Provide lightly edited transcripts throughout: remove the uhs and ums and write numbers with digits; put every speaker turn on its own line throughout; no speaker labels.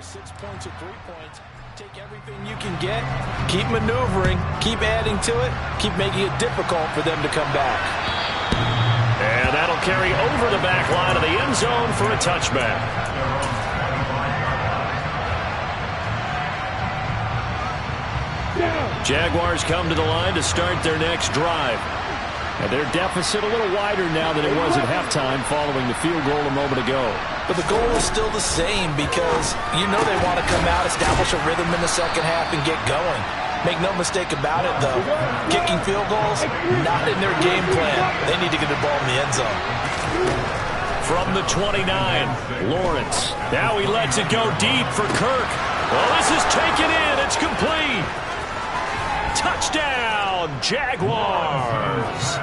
6 points or 3 points. Take everything you can get, keep maneuvering, keep adding to it, keep making it difficult for them to come back.
And that'll carry over the back line of the end zone for a touchback. Jaguars come to the line to start their next drive. And their deficit a little wider now than it was at halftime following the field goal a moment ago.
But the goal is still the same because you know they want to come out, establish a rhythm in the second half, and get going. Make no mistake about it, though. Kicking field goals, not in their game plan. They need to get the ball in the end zone.
From the 29, Lawrence. Now he lets it go deep for Kirk. Well, this is taken in. It's complete. Touchdown, Jaguars.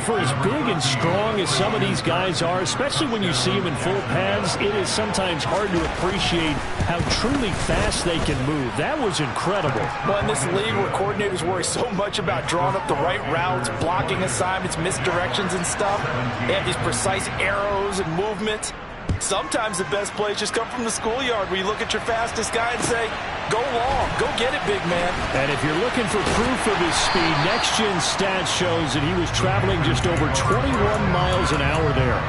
For as big and strong as some of these guys are, especially when you see them in full pads, it is sometimes hard to appreciate how truly fast they can move. That was incredible.
Well, in this league where coordinators worry so much about drawing up the right routes, blocking assignments, misdirections and stuff, they have these precise arrows and movements. Sometimes the best plays just come from the schoolyard where you look at your fastest guy and say, go long, go get it, big man.
And if you're looking for proof of his speed, Next Gen Stats shows that he was traveling just over 21 miles an hour there.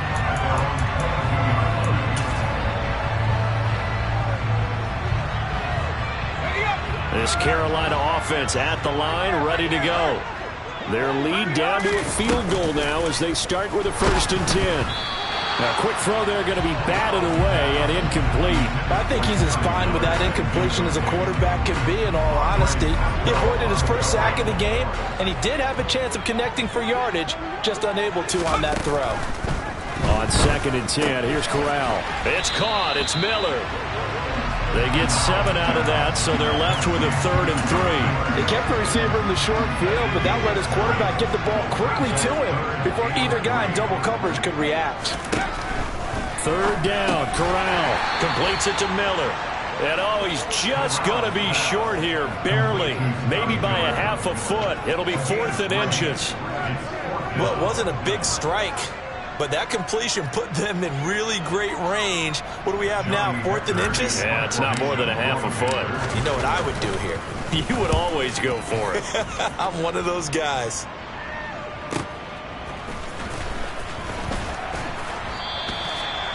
This Carolina offense at the line, ready to go. Their lead down to a field goal now as they start with a 1st and 10. A quick throw there going to be batted away and incomplete.
I think he's as fine with that incompletion as a quarterback can be, in all honesty. He avoided his first sack of the game, and he did have a chance of connecting for yardage, just unable to on that throw.
On 2nd and 10, here's Corral. It's caught. It's Miller. They get 7 out of that, so they're left with a 3rd and 3.
They kept the receiver in the short field, but that let his quarterback get the ball quickly to him before either guy in double coverage could react.
3rd down, Corral completes it to Miller. And oh, he's just going to be short here, barely, maybe by a half a foot. It'll be 4th and inches.
Well, it wasn't a big strike, but that completion put them in really great range. What do we have now, 4th and inches?
Yeah, it's not more than a half a foot.
You know what I would do here?
You would always go for it.
I'm one of those guys.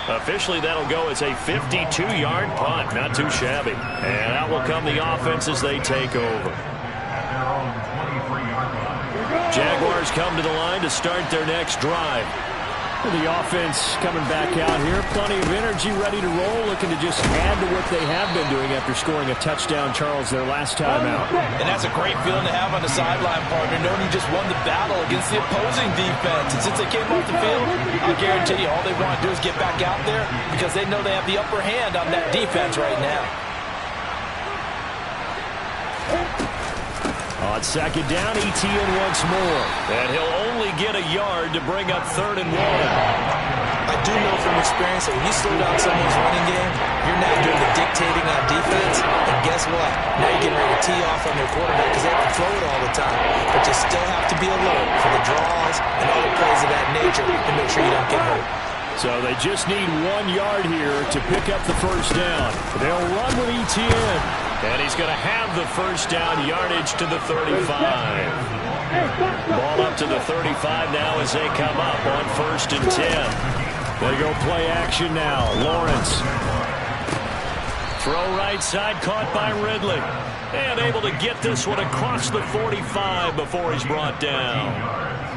Officially, that'll go as a 52-yard punt. Not too shabby. And out will come the offense as they take over. Jaguars come to the line to start their next drive. The offense coming back out here. Plenty of energy, ready to roll, looking to just add to what they have been doing after scoring a touchdown, Charles, their last time out.
And that's a great feeling to have on the sideline, partner, knowing you just won the battle against the opposing defense. And since they came off the field, I guarantee you all they want to do is get back out there because they know they have the upper hand on that defense right now.
On 2nd down, ETN once more. And he'll only get a yard to bring up 3rd and 1.
I do know from experience that when you slow down someone's running game, you're now doing the dictating on defense. And guess what? Now you're getting ready to tee off on their quarterback because they can throw it all the time. But you still have to be alert for the draws and other plays of that nature to make sure you don't get hurt.
So they just need 1 yard here to pick up the 1st down. They'll run with ETN. And he's going to have the 1st down, yardage to the 35. Ball up to the 35 now as they come up on 1st and 10. They go play action now. Lawrence. Throw right side, caught by Ridley. And able to get this one across the 45 before he's brought down.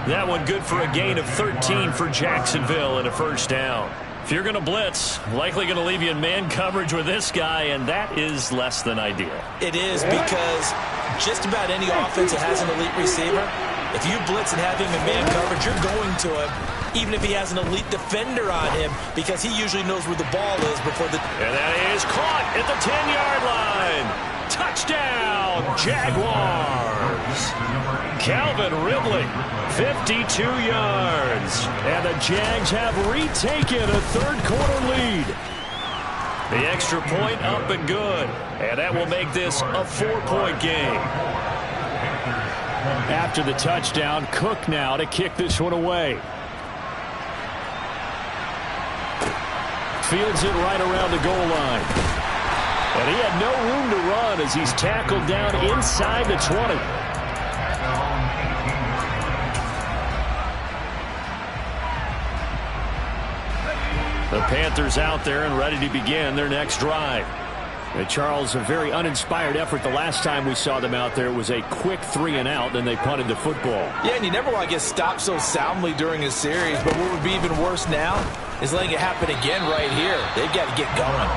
That one good for a gain of 13 for Jacksonville and a 1st down. If you're going to blitz, likely going to leave you in man coverage with this guy, and that is less than ideal.
It is because just about any offense that has an elite receiver, if you blitz and have him in man coverage, you're going to him, even if he has an elite defender on him, because he usually knows where the ball is before the...
And that is caught at the 10-yard line. Touchdown, Jaguars. Calvin Ridley, 52 yards. And the Jags have retaken a 3rd quarter lead. The extra point up and good. And that will make this a 4-point game. After the touchdown, Cook now to kick this one away. Fields it right around the goal line. as he's tackled down inside the 20. The Panthers out there and ready to begin their next drive. And Charles, a very uninspired effort the last time we saw them out there. It was a quick 3-and-out, then they punted the football.
Yeah, and you never want to get stopped so soundly during a series, but what would be even worse now is letting it happen again right here. They've got to get going.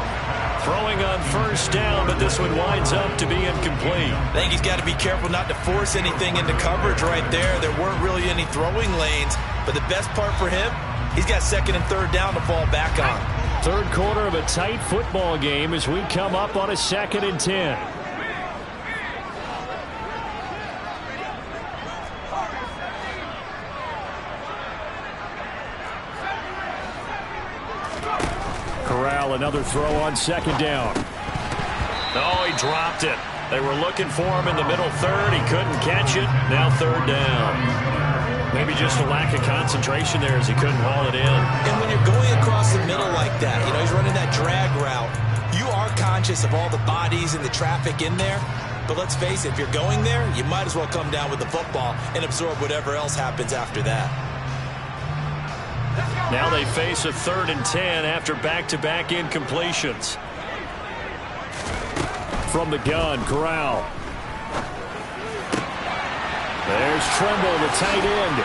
Throwing on first down, but this one winds up to be incomplete.
I think he's got to be careful not to force anything into coverage right there. There weren't really any throwing lanes, but the best part for him, he's got second and third down to fall back on.
Third quarter of a tight football game as we come up on a 2nd and 10. Corral, another throw on 2nd down. Oh, he dropped it. They were looking for him in the middle third. He couldn't catch it. Now 3rd down. Maybe just a lack of concentration there as he couldn't haul it in.
And when you're going across the middle like that, you know, he's running that drag route, you are conscious of all the bodies and the traffic in there. But let's face it, if you're going there, you might as well come down with the football and absorb whatever else happens after that.
Now they face a 3rd and 10 after back-to-back incompletions. From the gun, Corral. There's Trimble, the tight end.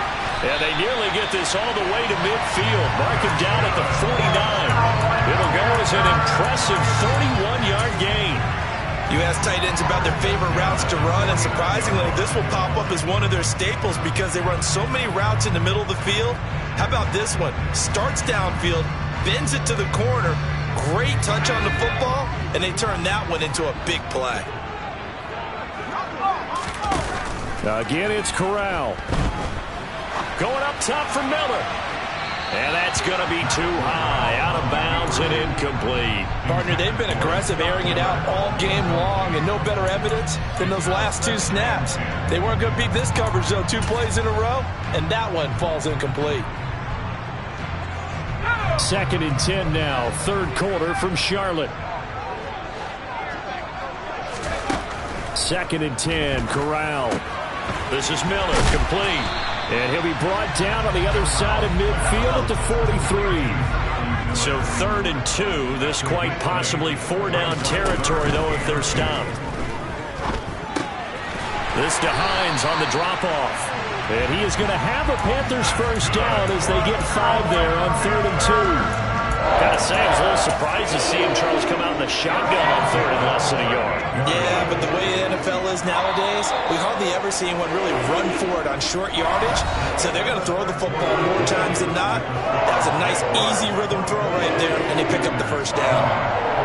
And they nearly get this all the way to midfield. Mark him down at the 49. It'll go as an impressive 31-yard gain.
You ask tight ends about their favorite routes to run, and surprisingly, this will pop up as one of their staples because they run so many routes in the middle of the field. How about this one? Starts downfield, bends it to the corner, great touch on the football, and they turn that one into a big play.
Again, it's Corral. Going up top for Miller. And that's going to be too high. Out of bounds and incomplete.
Partner, they've been aggressive, airing it out all game long, and no better evidence than those last 2 snaps. They weren't going to beat this coverage, though, 2 plays in a row, and that one falls incomplete.
2nd and 10 now. 3rd quarter from Charlotte. 2nd and 10, Corral. This is Miller, complete. And he'll be brought down on the other side of midfield at the 43. So 3rd and 2. This quite possibly 4-down territory, though, if they're stopped. This to Hines on the drop-off. And he is going to have a Panthers first down as they get 5 there on 3rd and 2. Gotta say, I was a little surprised to see him, Charles, come out in the shotgun on 3rd and less than a yard.
Yeah, but the way the NFL is nowadays, we hardly ever see anyone really run for it on short yardage. So they're going to throw the football more times than not. That was a nice, easy rhythm throw right there, and they pick up the first down.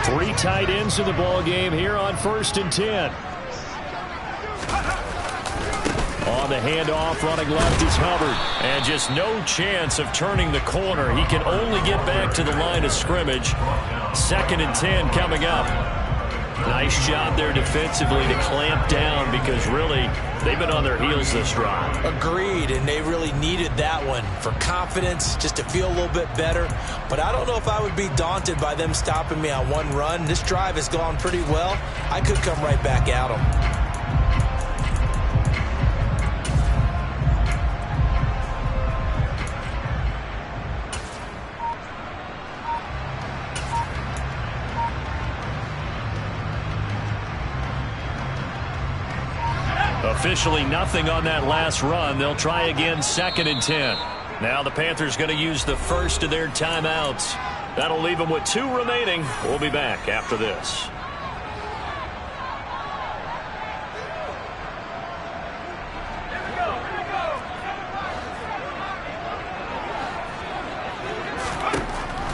3 tight ends in the ball game here on 1st and 10. On the handoff, running left is Hubbard. And just no chance of turning the corner. He can only get back to the line of scrimmage. 2nd and 10 coming up. Nice job there defensively to clamp down because really they've been on their heels this drive.
Agreed, and they really needed that one for confidence, just to feel a little bit better. But I don't know if I would be daunted by them stopping me on one run. This drive has gone pretty well. I could come right back at them.
Officially nothing on that last run. They'll try again 2nd and 10. Now the Panthers going to use the first of their timeouts. That'll leave them with 2 remaining. We'll be back after this.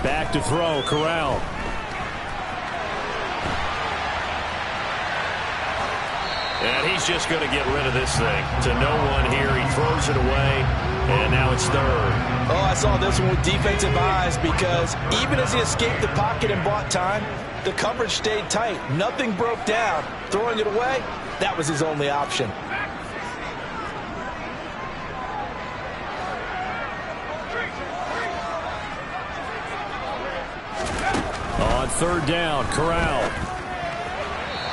Back to throw, Corral. And he's just going to get rid of this thing. To no one here. He throws it away. And now it's third.
Oh, I saw this one with defensive eyes because even as he escaped the pocket and bought time, the coverage stayed tight. Nothing broke down. Throwing it away, that was his only option.
On third down, Corral.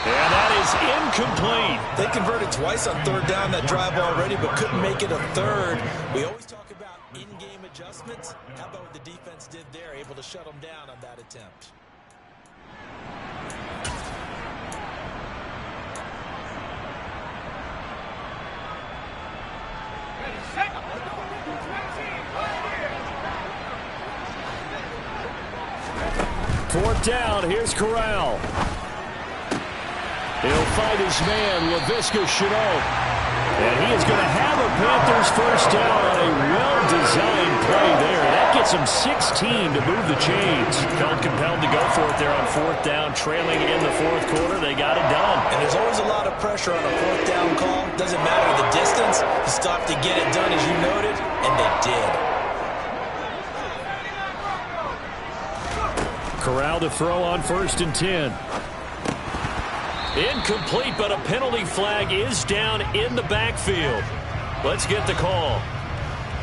And that is incomplete.
They converted twice on third down that drive already, but couldn't make it a third. We always talk about in-game adjustments. How about what the defense did there, able to shut them down on that attempt?
Fourth down, here's Corral. He'll fight his man, Laviska Shenault. And he is going to have a Panthers first down on a well-designed play there. That gets him 16 to move the chains. Felt compelled to go for it there on fourth down, trailing in the fourth quarter. They got it done.
And there's always a lot of pressure on a fourth down call. Doesn't matter the distance. You stop to get it done, as you noted, and they did.
Corral to throw on 1st and 10. Incomplete, but a penalty flag is down in the backfield. Let's get the call.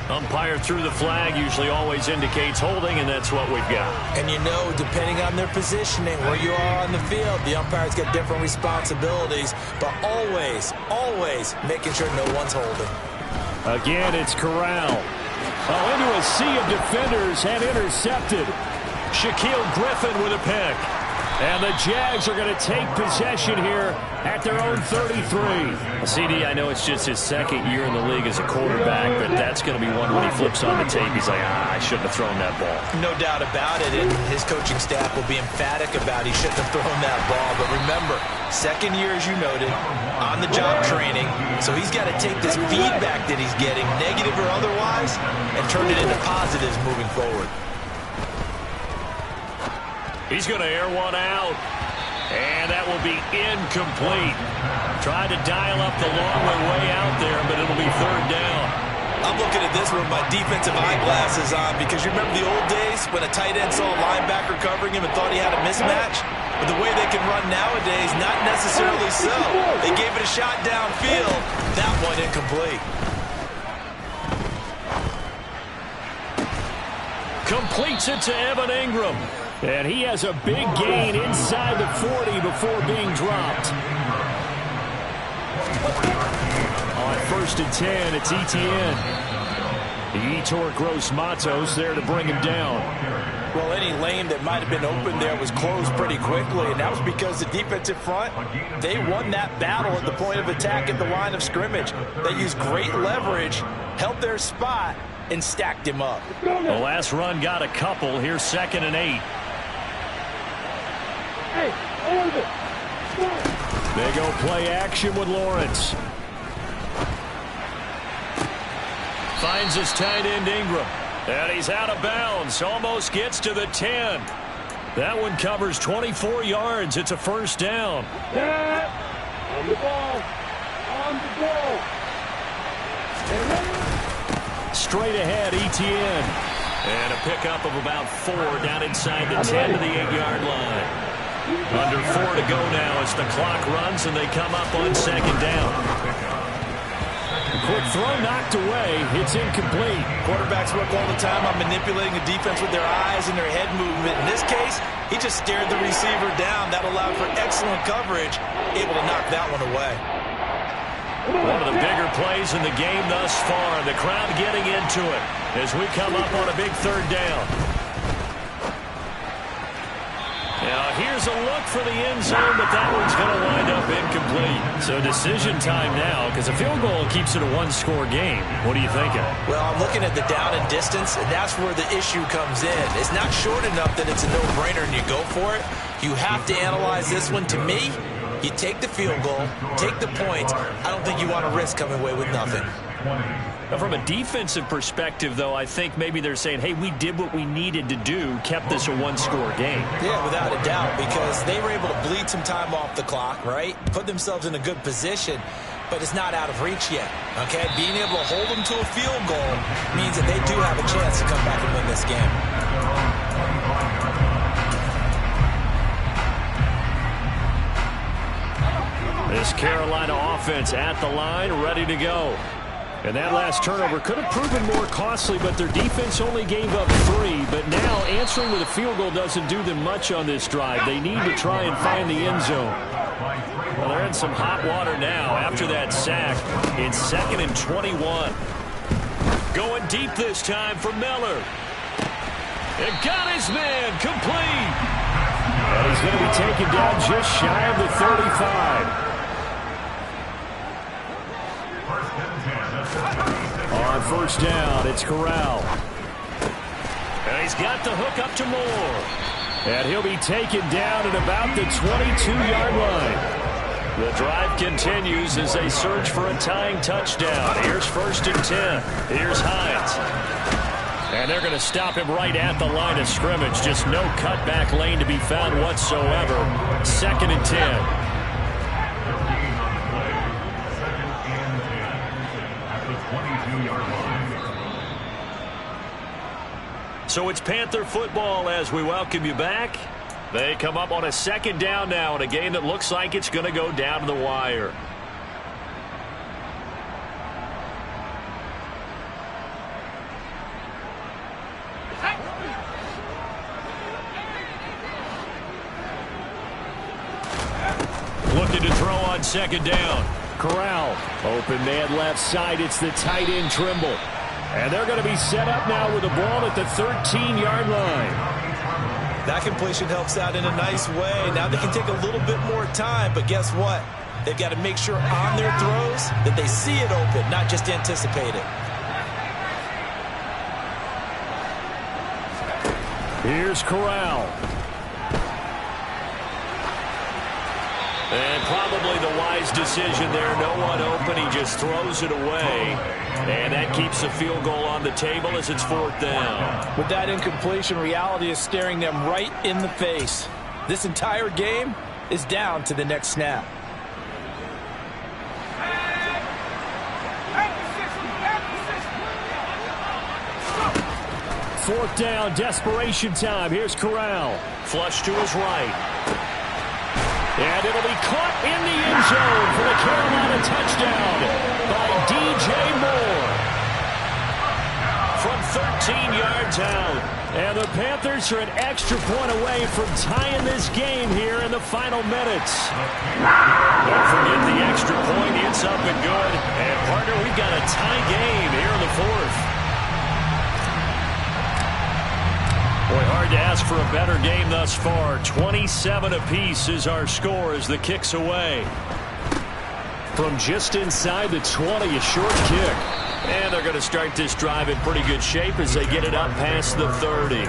Umpire threw the flag, usually always indicates holding, and that's what we've got.
And you know, depending on their positioning, where you are on the field, the umpires get different responsibilities, but always making sure no one's holding.
Again, it's Corral. Oh, into a sea of defenders and intercepted. Shaquille Griffin with a pick. And the Jags are going to take possession here at their own 33. CD, I know it's just his second year in the league as a quarterback, but that's going to be one when he flips on the tape. He's like, I shouldn't have thrown that ball.
No doubt about it, and his coaching staff will be emphatic about he shouldn't have thrown that ball. But remember, second year, as you noted, on-the-job training, so he's got to take this feedback that he's getting, negative or otherwise, and turn it into positives moving forward.
He's going to air one out, and that will be incomplete. Tried to dial up the long way out there, but it'll be third down.
I'm looking at this with my defensive eyeglasses on because you remember the old days when a tight end saw a linebacker covering him and thought he had a mismatch? But the way they can run nowadays, not necessarily so. They gave it a shot downfield. That one incomplete.
Completes it to Evan Ingram. And he has a big gain inside the 40 before being dropped. On 1st and 10, it's Etienne. The Etor Gross Matos there to bring him down.
Well, any lane that might have been open there was closed pretty quickly, and that was because the defensive front, they won that battle at the point of attack at the line of scrimmage. They used great leverage, held their spot, and stacked him up.
The last run got a couple. Here's 2nd and 8. They go play action with Lawrence. Finds his tight end Ingram. And he's out of bounds. Almost gets to the 10. That one covers 24 yards. It's a first down.
On the ball. On the ball.
Straight ahead, Etienne. And a pickup of about 4 down inside the 10 to the 8-yard line. Under 4 to go now as the clock runs and they come up on 2nd down. Quick throw knocked away. It's incomplete.
Quarterbacks work all the time on manipulating the defense with their eyes and their head movement. In this case, he just stared the receiver down. That allowed for excellent coverage, able to knock that one away.
One of the bigger plays in the game thus far. The crowd getting into it as we come up on a big 3rd down. Now, here's a look for the end zone, but that one's going to wind up incomplete. So decision time now, because a field goal keeps it a one-score game. What are you thinking?
Well, I'm looking at the down and distance, and that's where the issue comes in. It's not short enough that it's a no-brainer and you go for it. You have to analyze this one. To me, you take the field goal, take the points. I don't think you want to risk coming away with nothing.
Now, from a defensive perspective, though, I think maybe they're saying, hey, we did what we needed to do, kept this a one-score game.
Yeah, without a doubt, because they were able to bleed some time off the clock, right? Put themselves in a good position. but it's not out of reach yet. Okay, being able to hold them to a field goal means that they do have a chance to come back and win this game.
This Carolina offense at the line, ready to go. And that last turnover could have proven more costly, but their defense only gave up 3. But now answering with a field goal doesn't do them much on this drive. They need to try and find the end zone. Well, they're in some hot water now after that sack in 2nd and 21. Going deep this time for Miller. And got his man complete. And he's going to be taken down just shy of the 35. On first down, it's Corral. And he's got the hook up to Moore. And he'll be taken down at about the 22-yard line. The drive continues as they search for a tying touchdown. Here's 1st and 10. Here's Hines. And they're going to stop him right at the line of scrimmage. Just no cutback lane to be found whatsoever. 2nd and 10. So it's Panther football as we welcome you back. They come up on a 2nd down now in a game that looks like it's going to go down to the wire. Looking to throw on 2nd down. Corral, open man left side. It's the tight end Trimble. And they're going to be set up now with the ball at the 13-yard line.
That completion helps out in a nice way. Now they can take a little bit more time, but guess what? They've got to make sure on their throws that they see it open, not just anticipate it.
Here's Corral. And probably the wise decision there. No one open. He just throws it away. And that keeps the field goal on the table as it's 4th down.
With that incompletion, reality is staring them right in the face. This entire game is down to the next snap.
Fourth down, desperation time. Here's Corral. Flush to his right. And it'll be caught in the end zone for the Carolina touchdown by DJ Moore. From 13 yards out. And the Panthers are an extra point away from tying this game here in the final minutes. Don't forget the extra point. It's up and good. And, partner, we've got a tie game here in the 4th. Boy, hard to ask for a better game thus far. 27 apiece is our score as the kick's away. From just inside the 20, a short kick. And they're going to start this drive in pretty good shape as they get it up past the 30.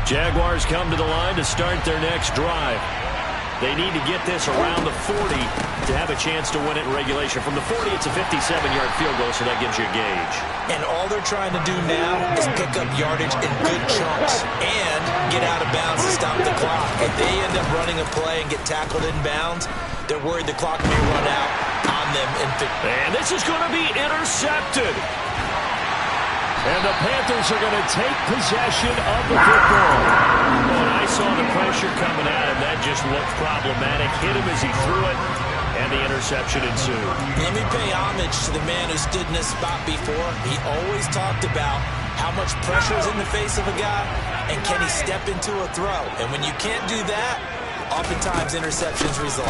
Jaguars come to the line to start their next drive. They need to get this around the 40 to have a chance to win it in regulation. From the 40, it's a 57-yard field goal, so that gives you a gauge.
And all they're trying to do now is pick up yardage in good chunks and get out of bounds to stop the clock. If they end up running a play and get tackled in bounds, they're worried the clock may run out on them.
And this is going to be intercepted. And the Panthers are going to take possession of the football. When I saw the pressure coming at him, that just looked problematic. Hit him as he threw it, and the interception ensued.
Let me pay homage to the man who stood in this spot before. He always talked about how much pressure is in the face of a guy, and can he step into a throw. And when you can't do that, oftentimes interceptions result.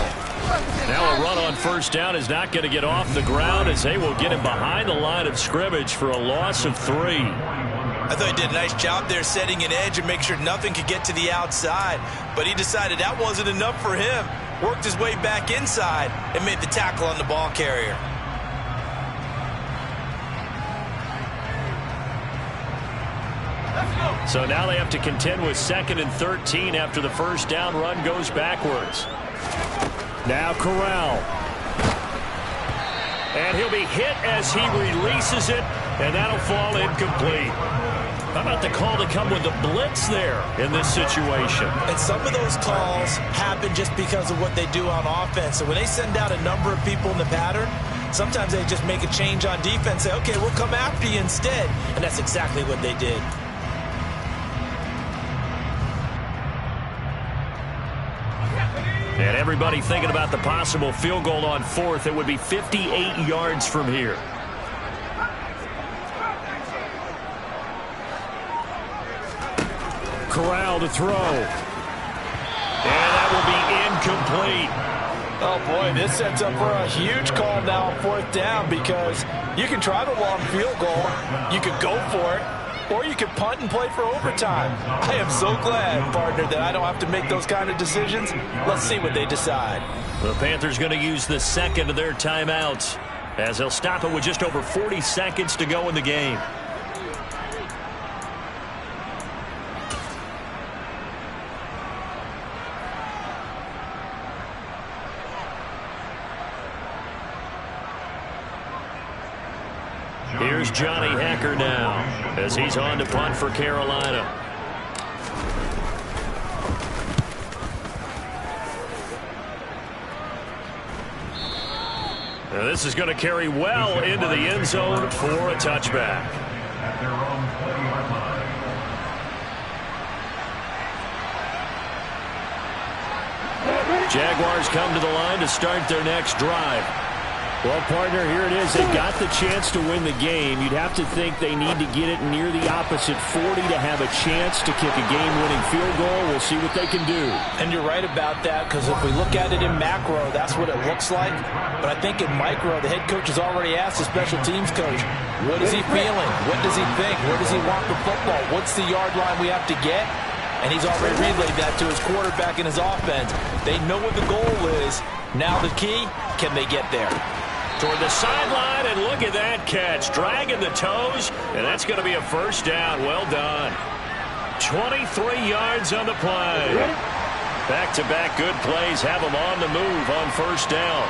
Now a run on first down is not going to get off the ground as they will get him behind the line of scrimmage for a loss of 3.
I thought he did a nice job there setting an edge and make sure nothing could get to the outside. But he decided that wasn't enough for him. Worked his way back inside and made the tackle on the ball carrier.
So now they have to contend with 2nd and 13 after the first down run goes backwards. Now Corral. And he'll be hit as he releases it, and that'll fall incomplete. How about the call to come with the blitz there in this situation?
And some of those calls happen just because of what they do on offense. So when they send out a number of people in the pattern, sometimes they just make a change on defense, say, okay, we'll come after you instead. And that's exactly what they did.
And everybody thinking about the possible field goal on fourth. It would be 58 yards from here. Corral to throw. And that will be incomplete.
Oh, boy, this sets up for a huge call now on fourth down because you can try the long field goal, you could go for it, or you could punt and play for overtime. I am so glad, partner, that I don't have to make those kind of decisions. Let's see what they decide.
The Panthers going to use the second of their timeouts as they'll stop it with just over 40 seconds to go in the game. Here's Johnny Hecker now as he's on to punt for Carolina. Now this is going to carry well into the end zone for a touchback. Jaguars come to the line to start their next drive.
Well, partner, here it is. They got the chance to win the game. You'd have to think they need to get it near the opposite 40 to have a chance to kick a game-winning field goal. We'll see what they can do.
And you're right about that, because if we look at it in macro, that's what it looks like. But I think in micro, the head coach has already asked the special teams coach, what is he feeling? What does he think? Where does he want the football? What's the yard line we have to get? And he's already relayed that to his quarterback and his offense. They know what the goal is. Now the key, can they get there?
Toward the sideline, and look at that catch. Dragging the toes, and that's going to be a first down. Well done. 23 yards on the play. Back-to-back good plays have them on the move on first down.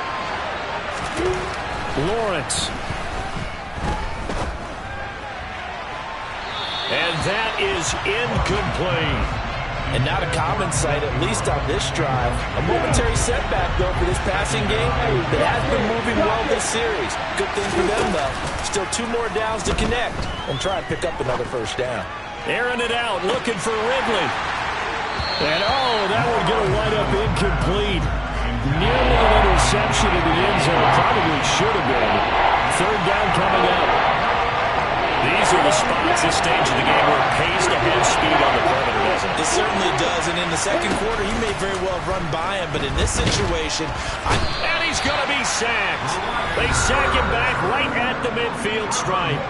Lawrence.
And that is incomplete.
And not a common sight, at least on this drive. A momentary setback, though, for this passing game that has been moving well this series. Good thing for them, though. Still 2 more downs to connect and try and pick up another first down.
Airing it out, looking for Ridley.
And, oh, that would get a wide-up incomplete. Nearly an interception in the end zone. Probably should have been. Third down coming up.
These are the spots, this stage of the game, where it pays to have speed on the perimeter, doesn't it?
It certainly does, and in the second quarter, he may very well have run by him, but in this situation...
And he's going to be sacked. They sack him back right at the midfield stripe.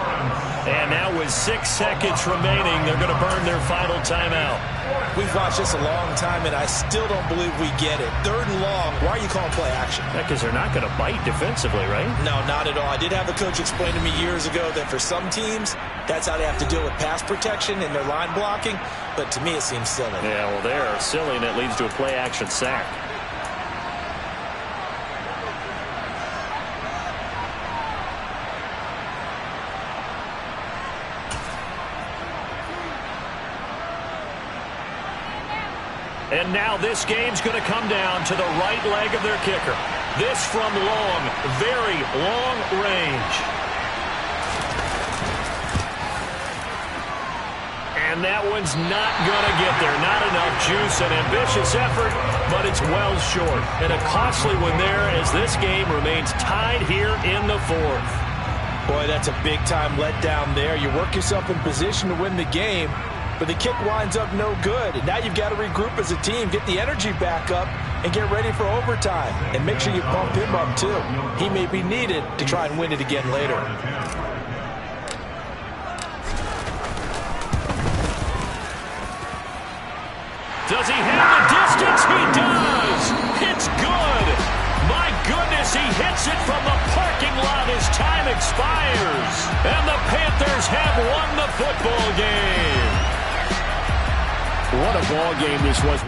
And now with 6 seconds remaining, they're going to burn their final timeout.
We've watched this a long time, and I still don't believe we get it. 3rd and long, why are you calling play action?
Because they're not going to bite defensively, right?
No, not at all. I did have a coach explain to me years ago that for some teams, that's how they have to deal with pass protection and their line blocking, but to me it seems silly.
Yeah, well, they're silly, and it leads to a play action sack. And now this game's going to come down to the right leg of their kicker. This from long, very long range. And that one's not going to get there. Not enough juice. An ambitious effort, but it's well short. And a costly one there as this game remains tied here in the 4th.
Boy, that's a big-time letdown there. You work yourself in position to win the game, but the kick winds up no good. And now you've got to regroup as a team, get the energy back up, and get ready for overtime. And make sure you pump him up, too. He may be needed to try and win it again later.
Does he have the distance? He does! It's good! My goodness, he hits it from the parking lot as time expires. And the Panthers have won the football game.
What a ball game this was.